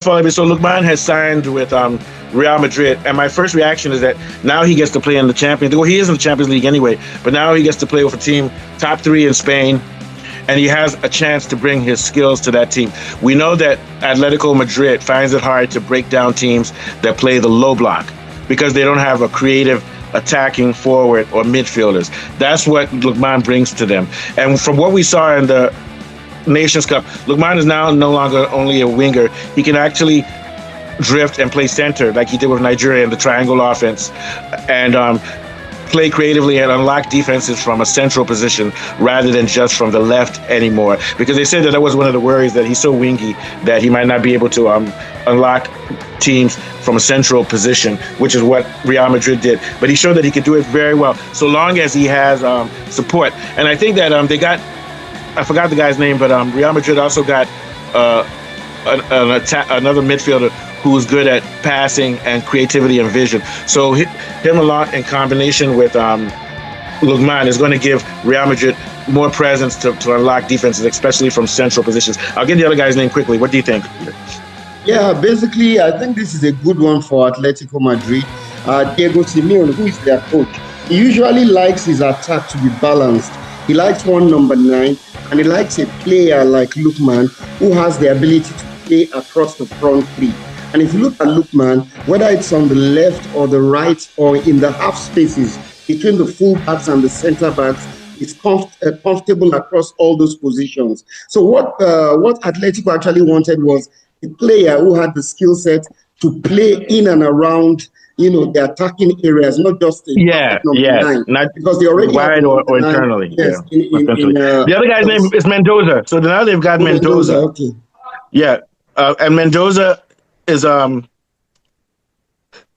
So Lookman has signed with Real Madrid, and my first reaction is that now he gets to play in the Champions. Well, he is in the Champions League anyway, but now he gets to play with a team top three in Spain, and he has a chance to bring his skills to that team. We know that Atletico Madrid finds it hard to break down teams that play the low block because they don't have a creative attacking forward or midfielders. That's what Lookman brings to them. And from what we saw in the Nations Cup, Lookman is now no longer only a winger. He can actually drift and play center like he did with Nigeria in the triangle offense, and play creatively and unlock defenses from a central position rather than just from the left anymore. Because they said that was one of the worries, that he's so wingy that he might not be able to unlock teams from a central position, which is what Real Madrid did. But he showed that he could do it very well, so long as he has support. And I think that they got, I forgot the guy's name, but Real Madrid also got another midfielder who's good at passing and creativity and vision. So him a lot in combination with Lookman is going to give Real Madrid more presence to unlock defenses, especially from central positions. I'll get the other guy's name quickly. What do you think? Yeah, basically, I think this is a good one for Atletico Madrid. Diego Simeone, who is their coach, he usually likes his attack to be balanced. He likes one number 9, and he likes a player like Lookman who has the ability to play across the front three. And if you look at Lookman, whether it's on the left or the right or in the half spaces between the full backs and the center backs, is comfortable across all those positions. So what Atletico actually wanted was a player who had the skill set to play in and around, the attacking areas, not just nine. Not because they already wide or internally. Yes, yeah. The other guy's name is Mendoza. So now they've got Mendoza. Okay. Yeah, and Mendoza is a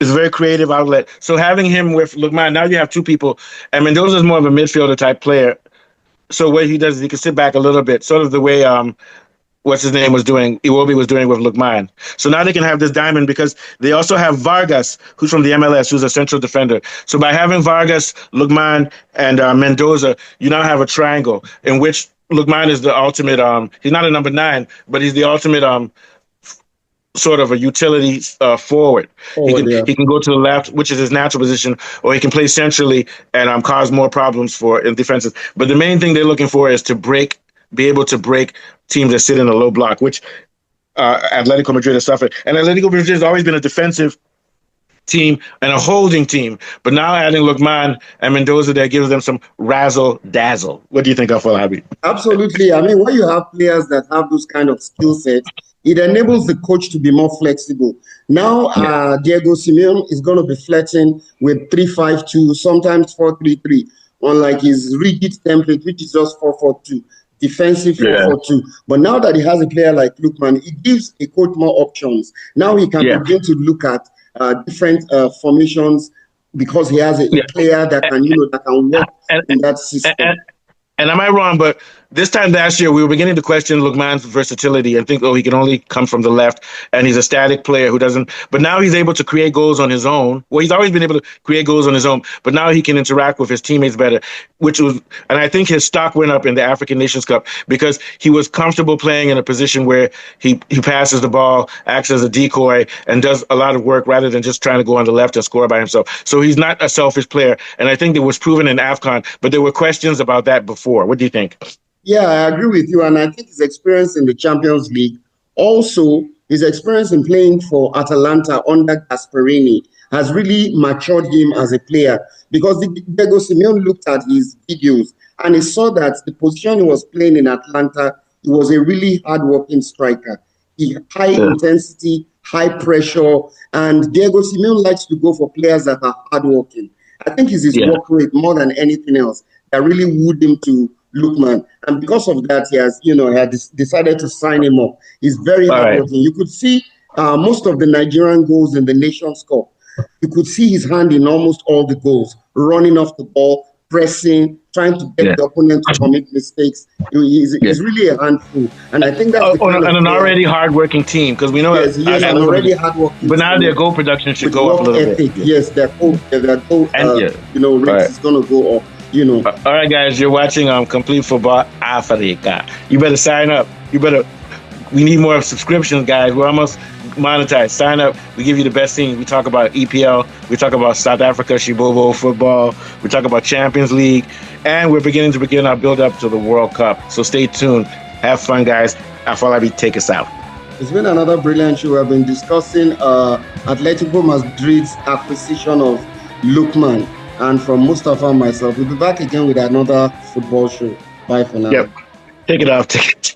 very creative outlet. So having him with Lookman, now you have two people, and Mendoza is more of a midfielder type player. So what he does is he can sit back a little bit, sort of the way Iwobi was doing with Lookman. So now they can have this diamond because they also have Vargas, who's from the MLS, who's a central defender. So by having Vargas, Lookman, and Mendoza, you now have a triangle in which Lookman is the ultimate. He's not a number 9, but he's the ultimate sort of a utility forward. He can go to the left, which is his natural position, or he can play centrally and cause more problems in defenses. But the main thing they're looking for is to be able to break teams that sit in a low block, which Atletico Madrid has suffered. And Atletico Madrid has always been a defensive team and a holding team. But now adding Lookman and Mendoza there gives them some razzle-dazzle. What do you think of Habib? Absolutely. I mean, when you have players that have those kind of skill sets, it enables the coach to be more flexible. Now, Diego Simeone is going to be flirting with 3-5-2, sometimes 4-3-3, unlike his rigid template, which is just 4-4-2, defensive 4-4-2. But now that he has a player like Lookman, it gives a coach more options. Now he can begin to look at different formations because he has a player that can work in that system. And am I wrong? But this time last year, we were beginning to question Lookman's versatility and think, he can only come from the left, and he's a static player who doesn't. But now he's able to create goals on his own. Well, he's always been able to create goals on his own, but now he can interact with his teammates better, and I think his stock went up in the African Nations Cup because he was comfortable playing in a position where he passes the ball, acts as a decoy, and does a lot of work rather than just trying to go on the left and score by himself. So he's not a selfish player, and I think it was proven in AFCON, but there were questions about that before. What do you think? Yeah, I agree with you. And I think his experience in the Champions League, also his experience in playing for Atalanta under Gasperini, has really matured him as a player, because Diego Simeone looked at his videos and he saw that the position he was playing in Atlanta, he was a really hard-working striker. High intensity, high pressure, and Diego Simeone likes to go for players that are hard-working. I think it's his work rate more than anything else that really wooed him to Lookman, and because of that, he has, decided to sign him up. He's very hardworking. You could see most of the Nigerian goals in the Nations Cup. You could see his hand in almost all the goals, running off the ball, pressing, trying to get the opponent to commit mistakes. He's really a handful, and I think that's on an already hardworking team, because we know he is an already hardworking. But now their goal production should go up a little bit. Yes, their goal rate is going to go up. All right, guys, you're watching Complete Football Africa. You better sign up. You better We need more subscriptions, guys. We're almost monetized. Sign up. We give you the best things. We talk about EPL. We talk about South Africa, Shibobo football. We talk about Champions League. And we're beginning to begin our build up to the World Cup. So stay tuned. Have fun, guys. Afolabi, take us out. It's been another brilliant show. We've been discussing Atletico Madrid's acquisition of Lookman. And from Mustafa and myself, we'll be back again with another football show. Bye for now. Yep. Take it off. Take it.